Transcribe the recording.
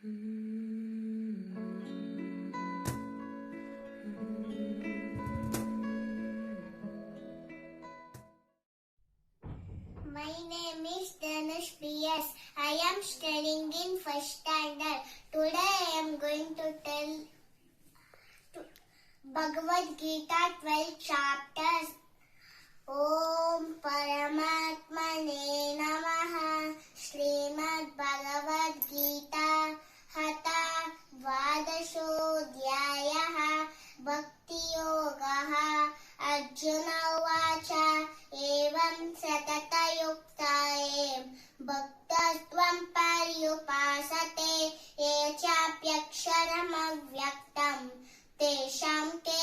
My name is Dhanush PS. I am studying in first standard. Today I am going to tell Bhagavad Gita 12 chapters. Om Paramatmane Namaha. Srimad Bhagavad Gita Hatha Vadashodhyayaha Bhakti Yogaha Arjuna Uvacha Evam Satata Yuktaye Bhaktastvam Paryupasate Ye Chapyaksharam Avyaktam Tesham Ke